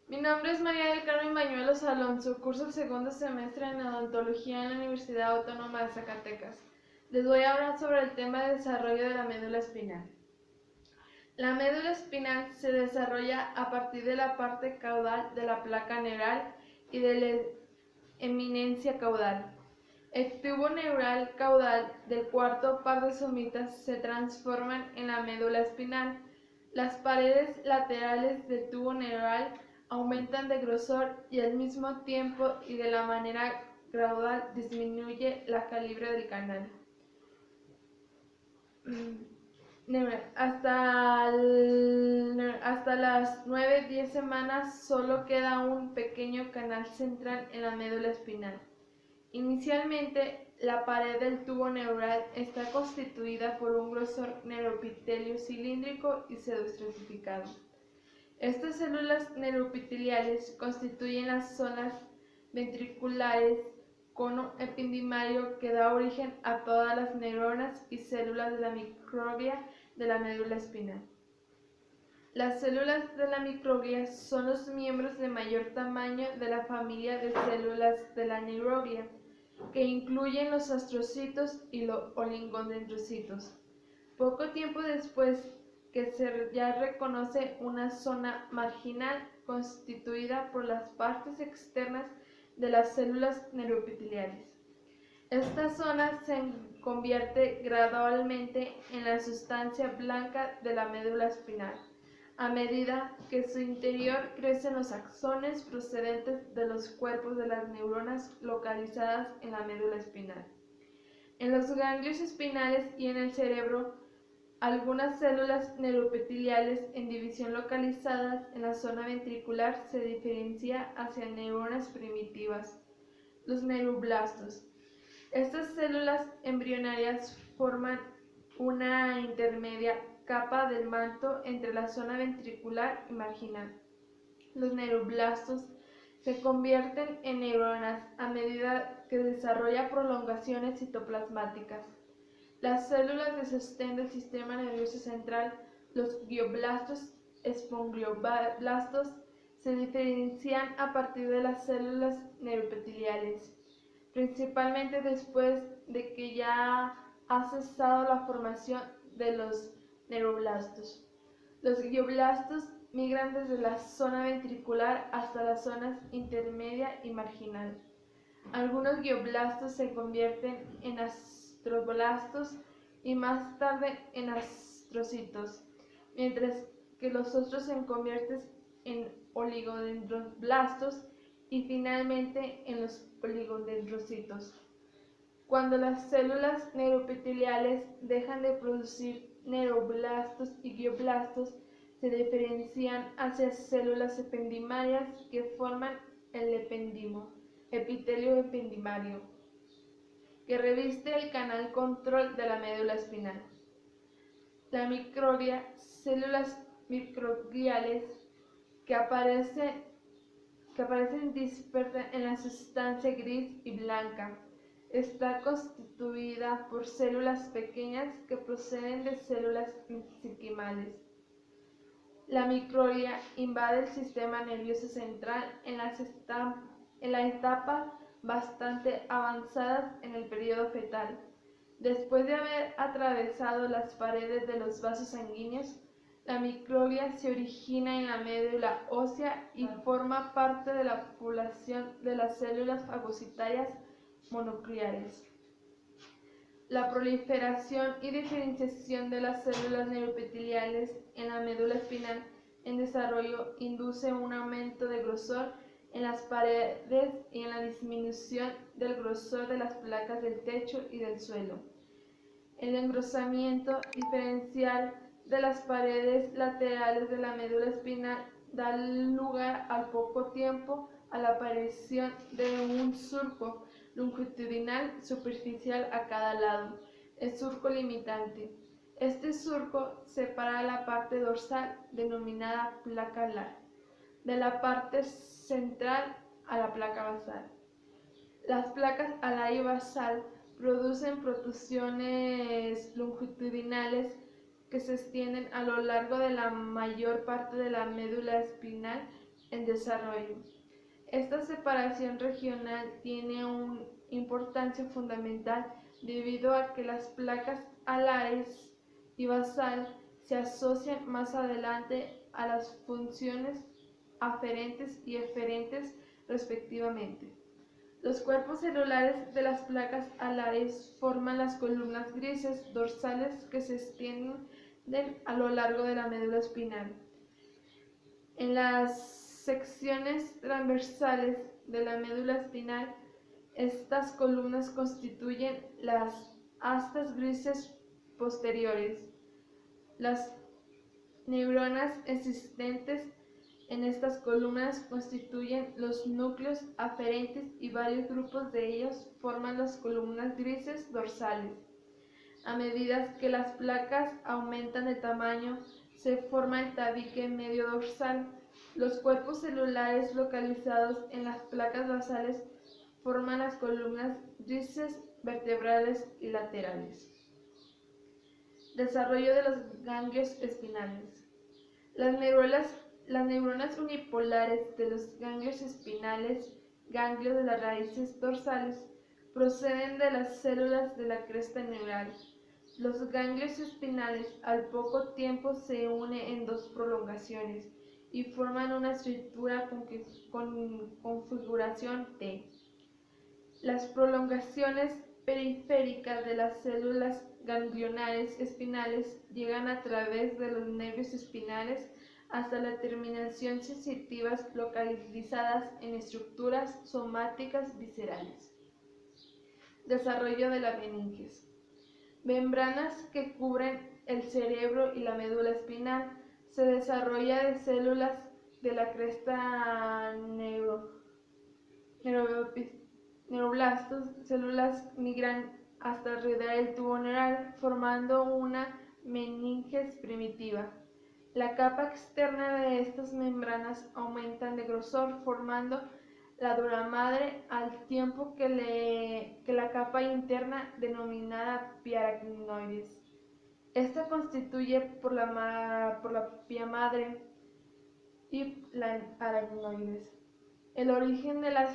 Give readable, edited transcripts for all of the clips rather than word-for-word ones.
Mi nombre es María del Carmen Bañuelos Alonso, curso el segundo semestre en odontología en la Universidad Autónoma de Zacatecas. Les voy a hablar sobre el tema de desarrollo de la médula espinal. La médula espinal se desarrolla a partir de la parte caudal de la placa neural y de la eminencia caudal. El tubo neural caudal del cuarto par de somitas se transforman en la médula espinal. Las paredes laterales del tubo neural aumentan de grosor y al mismo tiempo y de la manera gradual disminuye la calibre del canal. Hasta las 9-10 semanas solo queda un pequeño canal central en la médula espinal. Inicialmente, la pared del tubo neural está constituida por un grosor neuroepitelio cilíndrico y pseudoestratificado. Estas células neuroepiteliales constituyen las zonas ventriculares, cono epididimario que da origen a todas las neuronas y células de la microglia de la médula espinal. Las células de la microglia son los miembros de mayor tamaño de la familia de células de la neuroglia, que incluyen los astrocitos y los oligodendrocitos. Poco tiempo después que se ya reconoce una zona marginal constituida por las partes externas de las células neuroepiteliales. Esta zona se convierte gradualmente en la sustancia blanca de la médula espinal, a medida que su interior crecen los axones procedentes de los cuerpos de las neuronas localizadas en la médula espinal. En los ganglios espinales y en el cerebro, algunas células neuroepiteliales en división localizadas en la zona ventricular se diferencian hacia neuronas primitivas, los neuroblastos. Estas células embrionarias forman una intermedia capa del manto entre la zona ventricular y marginal. Los neuroblastos se convierten en neuronas a medida que desarrolla prolongaciones citoplasmáticas. Las células de sostén del sistema nervioso central, los glioblastos, esponglioblastos, se diferencian a partir de las células neuroepiteliales, principalmente después de que ya ha cesado la formación de los neuroblastos. Los glioblastos migran desde la zona ventricular hasta las zonas intermedia y marginal. Algunos glioblastos se convierten en astroblastos y más tarde en astrocitos, mientras que los otros se convierten en oligodendroblastos y finalmente en los oligodendrocitos. Cuando las células neuroepiteliales dejan de producir neuroblastos y glioblastos, se diferencian hacia células ependimarias que forman el ependimo, epitelio ependimario, que reviste el canal control de la médula espinal. La microglia, células microgliales que aparecen dispersas en la sustancia gris y blanca. Está constituida por células pequeñas que proceden de células mesenquimales. La microglia invade el sistema nervioso central en la etapa bastante avanzadas en el periodo fetal. Después de haber atravesado las paredes de los vasos sanguíneos, la microglia se origina en la médula ósea y forma parte de la población de las células fagocitarias mononucleares. La proliferación y diferenciación de las células neuroepiteliales en la médula espinal en desarrollo induce un aumento de grosor en las paredes y en la disminución del grosor de las placas del techo y del suelo. El engrosamiento diferencial de las paredes laterales de la médula espinal da lugar al poco tiempo a la aparición de un surco longitudinal superficial a cada lado, el surco limitante. Este surco separa la parte dorsal, denominada placa alar, de la parte central a la placa basal. Las placas alar y basal producen protrusiones longitudinales que se extienden a lo largo de la mayor parte de la médula espinal en desarrollo. Esta separación regional tiene una importancia fundamental debido a que las placas alares y basal se asocian más adelante a las funciones aferentes y eferentes respectivamente. Los cuerpos celulares de las placas alares forman las columnas grises dorsales que se extienden a lo largo de la médula espinal. En las secciones transversales de la médula espinal, estas columnas constituyen las astas grises posteriores. Las neuronas existentes en estas columnas constituyen los núcleos aferentes y varios grupos de ellos forman las columnas grises dorsales. A medida que las placas aumentan de tamaño, se forma el tabique medio dorsal. Los cuerpos celulares localizados en las placas basales forman las columnas grises vertebrales y laterales. Desarrollo de los ganglios espinales. Las neuronas unipolares de los ganglios espinales, ganglios de las raíces dorsales, proceden de las células de la cresta neural. Los ganglios espinales al poco tiempo se unen en dos prolongaciones y forman una estructura con configuración T. Las prolongaciones periféricas de las células ganglionares espinales llegan a través de los nervios espinales hasta las terminaciones sensitivas localizadas en estructuras somáticas viscerales. Desarrollo de la meninges. Membranas que cubren el cerebro y la médula espinal. Se desarrolla de células de la cresta neuroblastos. Células migran hasta rodear el tubo neural, formando una meninges primitiva. La capa externa de estas membranas aumenta de grosor, formando la dura madre, al tiempo que la capa interna, denominada piaracnoides. Esta constituye por la pia madre y la aracnoides. El origen de la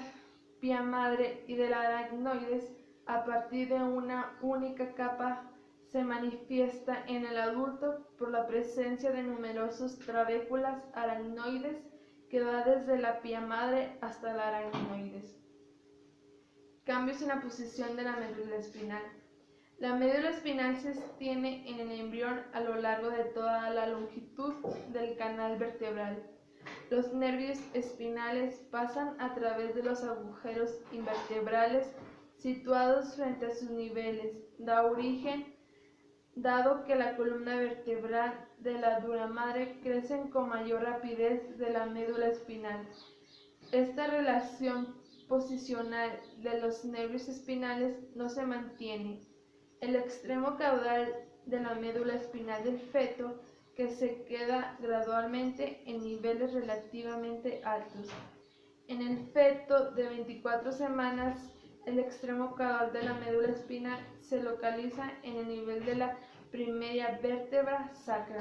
pia madre y de la aracnoides a partir de una única capa se manifiesta en el adulto por la presencia de numerosas trabéculas aracnoides que va desde la pia madre hasta la aracnoides. Cambios en la posición de la médula espinal. La médula espinal se extiende en el embrión a lo largo de toda la longitud del canal vertebral. Los nervios espinales pasan a través de los agujeros invertebrales situados frente a sus niveles. Dado que la columna vertebral de la dura madre crece con mayor rapidez de la médula espinal. Esta relación posicional de los nervios espinales no se mantiene. El extremo caudal de la médula espinal del feto que se queda gradualmente en niveles relativamente altos. En el feto de 24 semanas, el extremo caudal de la médula espinal se localiza en el nivel de la primera vértebra sacra.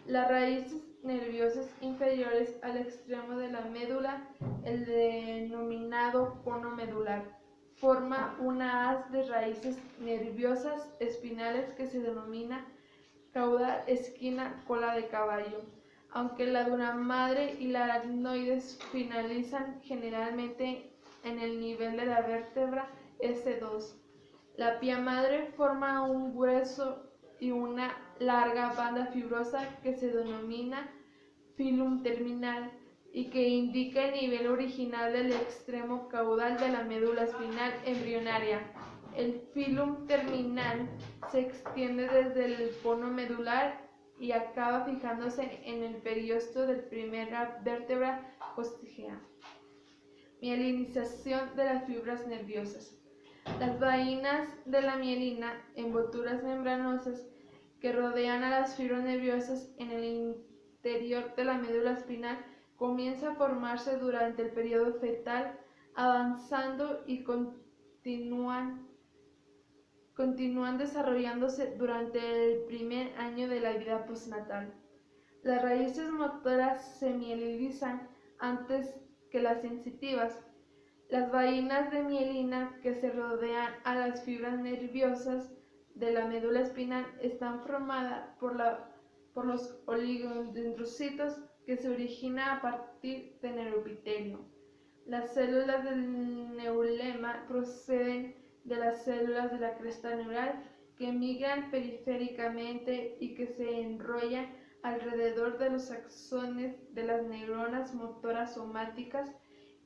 Las raíces nerviosas inferiores al extremo de la médula, el denominado cono medular, forma una haz de raíces nerviosas espinales que se denomina caudal, esquina, cola de caballo. Aunque la dura madre y la aracnoides finalizan generalmente en el nivel de la vértebra S2. La pia madre forma un grueso y una larga banda fibrosa que se denomina filum terminal y que indica el nivel original del extremo caudal de la médula espinal embrionaria. El filum terminal se extiende desde el cono medular y acaba fijándose en el periósteo de la primera vértebra costigea. Mielinización de las fibras nerviosas. Las vainas de la mielina, envolturas membranosas que rodean a las fibras nerviosas en el interior de la médula espinal, comienza a formarse durante el periodo fetal, avanzando y continúan desarrollándose durante el primer año de la vida postnatal. Las raíces motoras se mielinizan antes que las sensitivas. Las vahinas de mielina que se rodean a las fibras nerviosas de la médula espinal están formadas por los oligodendrocitos que se originan a partir de neuroepitelio. Las células del neurulema proceden de las células de la cresta neural que migran periféricamente y que se enrollan alrededor de los axones de las neuronas motoras somáticas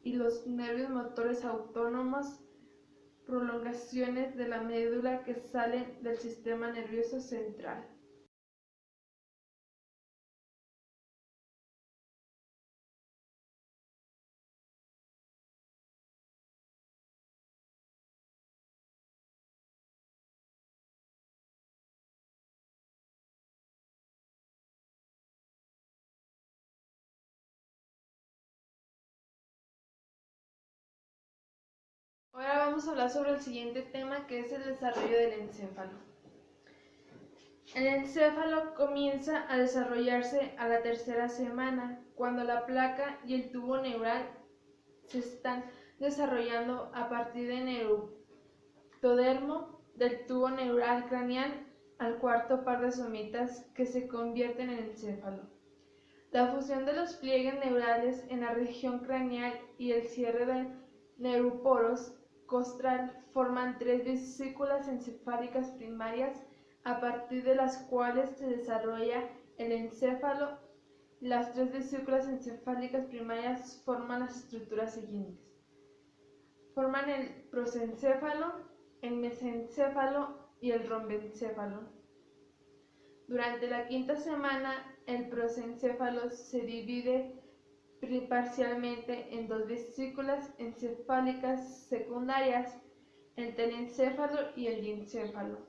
y los nervios motores autónomos, prolongaciones de la médula que salen del sistema nervioso central. Ahora vamos a hablar sobre el siguiente tema, que es el desarrollo del encéfalo. El encéfalo comienza a desarrollarse a la tercera semana, cuando la placa y el tubo neural se están desarrollando a partir del neuroectodermo del tubo neural craneal al cuarto par de somitas que se convierten en encéfalo. La fusión de los pliegues neurales en la región craneal y el cierre de neuroporos costral forman tres vesículas encefálicas primarias a partir de las cuales se desarrolla el encéfalo. Las tres vesículas encefálicas primarias forman las estructuras siguientes. Forman el prosencéfalo, el mesencéfalo y el rombencéfalo. Durante la quinta semana, el prosencéfalo se divide parcialmente en dos vesículas encefálicas secundarias, el telencéfalo y el diencéfalo.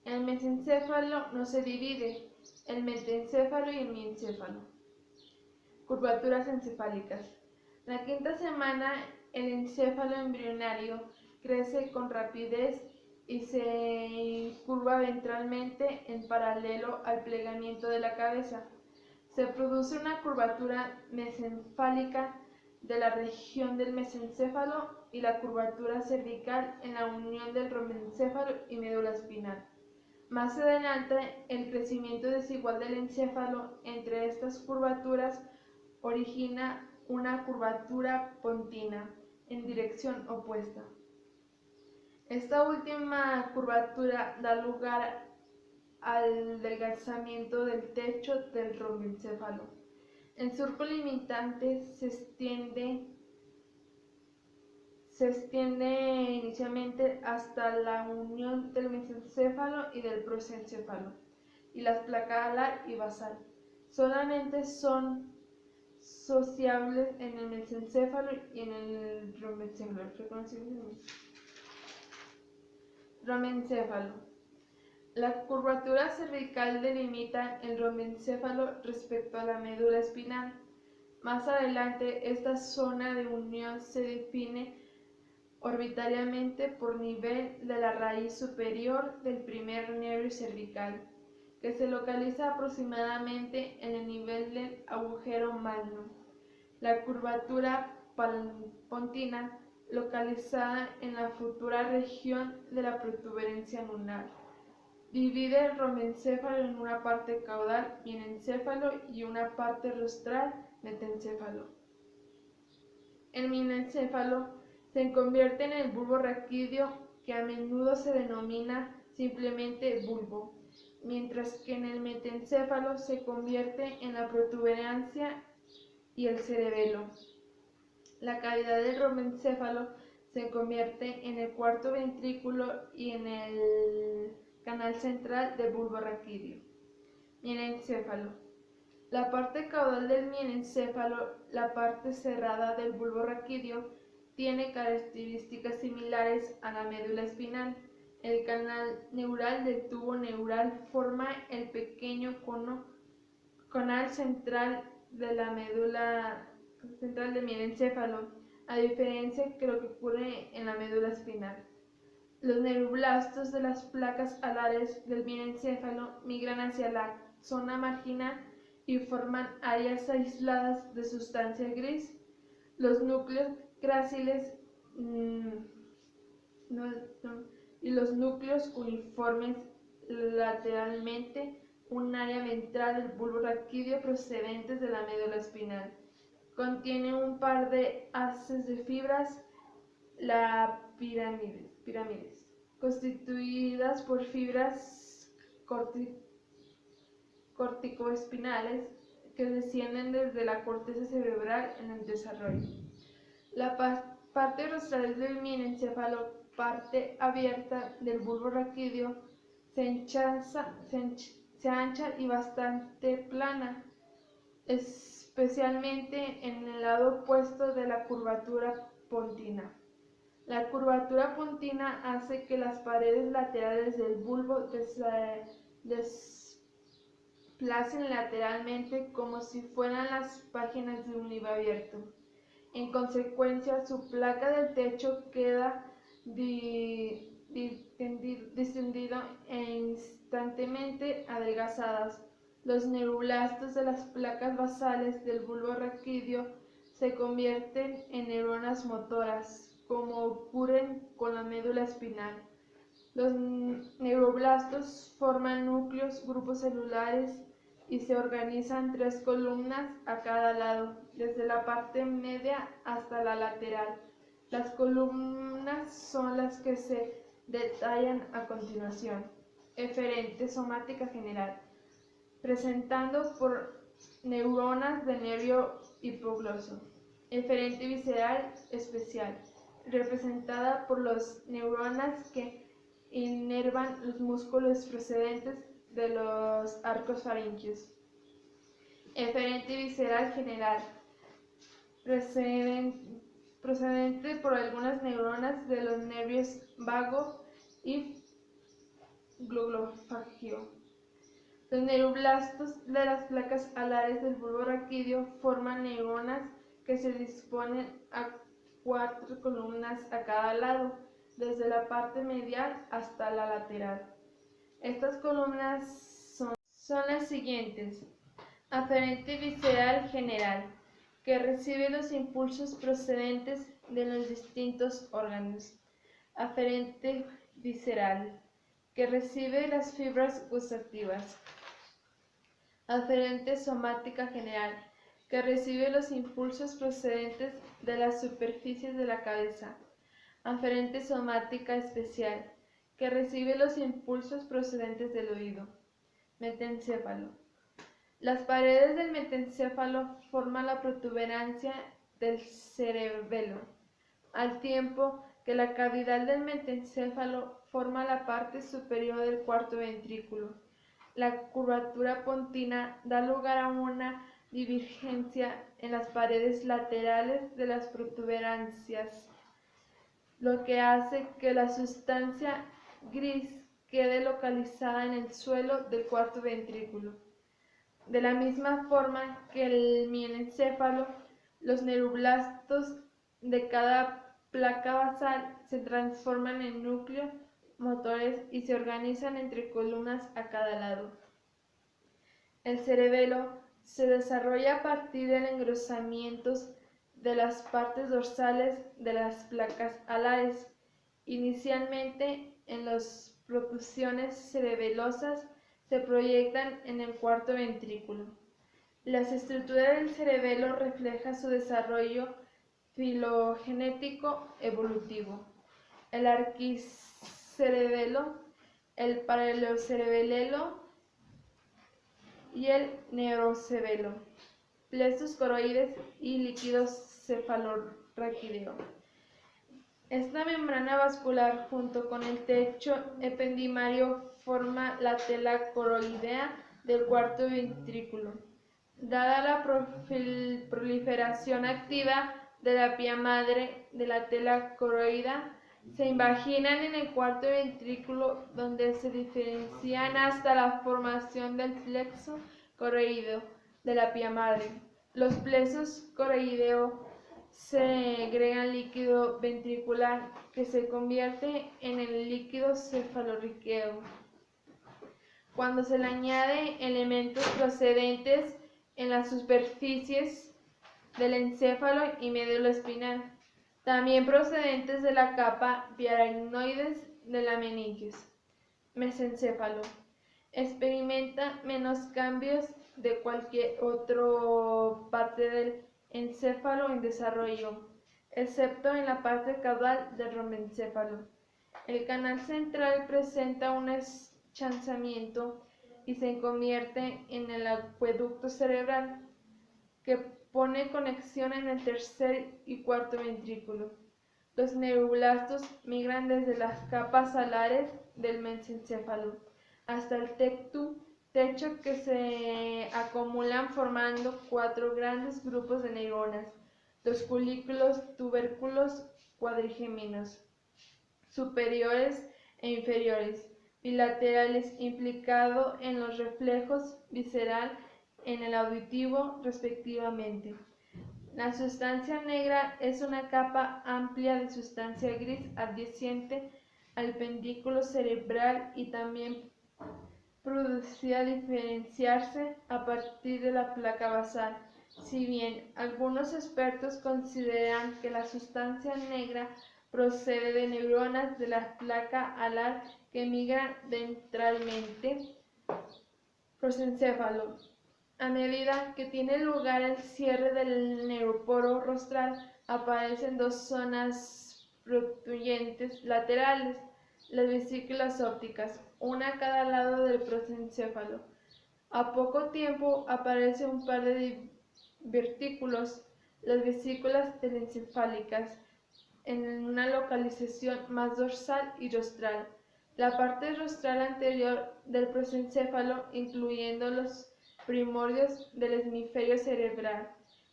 El mesencéfalo no se divide, el metencéfalo y el miencéfalo. Curvaturas encefálicas. La quinta semana, el encéfalo embrionario crece con rapidez y se curva ventralmente en paralelo al plegamiento de la cabeza. Se produce una curvatura mesencefálica de la región del mesencéfalo y la curvatura cervical en la unión del rombencéfalo y médula espinal. Más adelante, el crecimiento desigual del encéfalo entre estas curvaturas origina una curvatura pontina en dirección opuesta. Esta última curvatura da lugar al adelgazamiento del techo del rombencéfalo. El surco limitante se extiende inicialmente hasta la unión del mesencéfalo y del prosencéfalo, y las placas alar y basal solamente son sociables en el mesencéfalo y en el rombencéfalo. Rombencéfalo. La curvatura cervical delimita el rombencéfalo respecto a la médula espinal. Más adelante, esta zona de unión se define orbitariamente por nivel de la raíz superior del primer nervio cervical, que se localiza aproximadamente en el nivel del agujero magno. La curvatura pontina, localizada en la futura región de la protuberancia lunar, divide el rombencéfalo en una parte caudal mienencéfalo y una parte rostral metencéfalo. El mienencéfalo se convierte en el bulbo raquídeo, que a menudo se denomina simplemente bulbo, mientras que en el metencéfalo se convierte en la protuberancia y el cerebelo. La cavidad del rombencéfalo se convierte en el cuarto ventrículo y en el canal central del bulbo raquídeo. Mienencéfalo. La parte caudal del mienencéfalo, la parte cerrada del bulbo raquídeo, tiene características similares a la médula espinal. El canal neural del tubo neural forma el pequeño canal central de la médula central del mienencéfalo, a diferencia de lo que ocurre en la médula espinal. Los neuroblastos de las placas alares del mienencéfalo migran hacia la zona marginal y forman áreas aisladas de sustancia gris. Los núcleos gráciles y los núcleos uniformes lateralmente un área ventral del bulbo raquídeo procedentes de la médula espinal. Contiene un par de haces de fibras, la pirámides, constituidas por fibras corticoespinales que descienden desde la corteza cerebral en el desarrollo. La parte rostral del mielencéfalo, parte abierta del bulbo raquídeo, se ancha y bastante plana, especialmente en el lado opuesto de la curvatura pontina. La curvatura pontina hace que las paredes laterales del bulbo desplacen lateralmente como si fueran las páginas de un libro abierto. En consecuencia, su placa del techo queda distendido e instantáneamente adelgazadas. Los neuroblastos de las placas basales del bulbo raquídeo se convierten en neuronas motoras, como ocurre con la médula espinal. Los neuroblastos forman núcleos, grupos celulares y se organizan en 3 columnas a cada lado, desde la parte media hasta la lateral. Las columnas son las que se detallan a continuación. Eferente somática general, presentando por neuronas del nervio hipogloso. Eferente visceral especial, representada por las neuronas que inervan los músculos procedentes de los arcos faríngeos. Eferente visceral general, procedente por algunas neuronas de los nervios vago y glotofagio. Los neuroblastos de las placas alares del bulbo raquídeo forman neuronas que se disponen a 4 columnas a cada lado, desde la parte medial hasta la lateral. Estas columnas son las siguientes. Aferente visceral general, que recibe los impulsos procedentes de los distintos órganos. Aferente visceral, que recibe las fibras gustativas. Aferente somática general, que recibe los impulsos procedentes de las superficies de la cabeza. Aferente somática especial, que recibe los impulsos procedentes del oído. Metencéfalo. Las paredes del metencéfalo forman la protuberancia del cerebelo, al tiempo que la cavidad del metencéfalo forma la parte superior del cuarto ventrículo. La curvatura pontina da lugar a una divergencia en las paredes laterales de las protuberancias, lo que hace que la sustancia gris quede localizada en el suelo del cuarto ventrículo. De la misma forma que el mielencéfalo, los neuroblastos de cada placa basal se transforman en núcleos motores y se organizan entre columnas a cada lado. El cerebelo se desarrolla a partir del engrosamiento de las partes dorsales de las placas alares, inicialmente en las protrusiones cerebelosas se proyectan en el cuarto ventrículo. La estructura del cerebelo refleja su desarrollo filogenético evolutivo. El arquicerebelo, el paralelocerebelo y el neurocebelo, plexos coroides y líquido cefalorraquídeo. Esta membrana vascular junto con el techo ependimario forma la tela coroidea del cuarto ventrículo. Dada la proliferación activa de la pía madre de la tela coroidea, se invaginan en el cuarto ventrículo, donde se diferencian hasta la formación del plexo coroideo de la pía madre. Los plexos coroideos segregan líquido ventricular que se convierte en el líquido cefalorraquídeo. Cuando se le añaden elementos procedentes en las superficies del encéfalo y médula espinal, también procedentes de la capa biaracnoides de la meninges. Mesencéfalo. Experimenta menos cambios de cualquier otra parte del encéfalo en desarrollo, excepto en la parte caudal del rombencéfalo. El canal central presenta un enchanzamiento y se convierte en el acueducto cerebral que pone conexión en el tercer y cuarto ventrículo. Los neuroblastos migran desde las capas alares del mesencéfalo hasta el techo que se acumulan formando 4 grandes grupos de neuronas, los folículos tubérculos cuadrigéminos, superiores e inferiores, bilaterales, implicado en los reflejos visceral, en el auditivo, respectivamente. La sustancia negra es una capa amplia de sustancia gris adyacente al pedúnculo cerebral y también producida diferenciarse a partir de la placa basal. Si bien algunos expertos consideran que la sustancia negra procede de neuronas de la placa alar que migran ventralmente, prosencéfalo. A medida que tiene lugar el cierre del neuroporo rostral, aparecen 2 zonas protuyentes laterales, las vesículas ópticas, una a cada lado del prosencéfalo. A poco tiempo aparece un par de divertículos, las vesículas telencefálicas, en una localización más dorsal y rostral. La parte rostral anterior del prosencéfalo, incluyendo los primordios del hemisferio cerebral,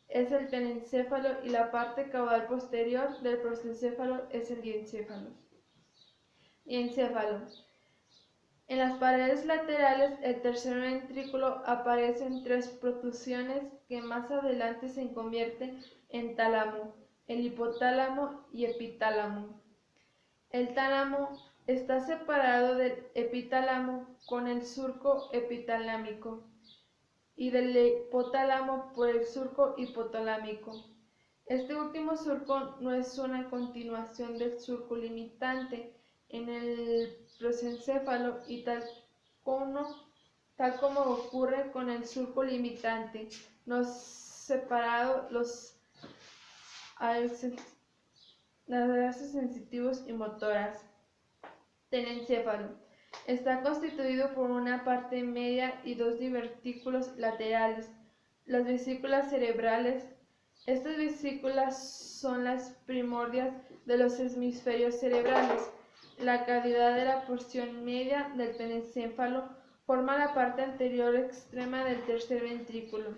es el telencéfalo y la parte caudal posterior del prosencéfalo es el diencéfalo. Diencéfalo. En las paredes laterales del tercer ventrículo aparecen 3 protrusiones que más adelante se convierten en tálamo, el hipotálamo y epitálamo. El tálamo está separado del epitálamo con el surco epitalámico y del hipotálamo por el surco hipotalámico. Este último surco no es una continuación del surco limitante en el prosencéfalo y tal como ocurre con el surco limitante, no separado las áreas sensitivos y motoras. Telencéfalo. Está constituido por una parte media y 2 divertículos laterales, las vesículas cerebrales. Estas vesículas son las primordias de los hemisferios cerebrales. La cavidad de la porción media del telencéfalo forma la parte anterior extrema del tercer ventrículo.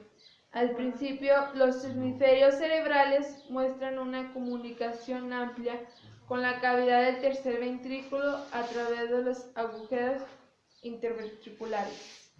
Al principio, los hemisferios cerebrales muestran una comunicación amplia con la cavidad del tercer ventrículo a través de los agujeros interventriculares.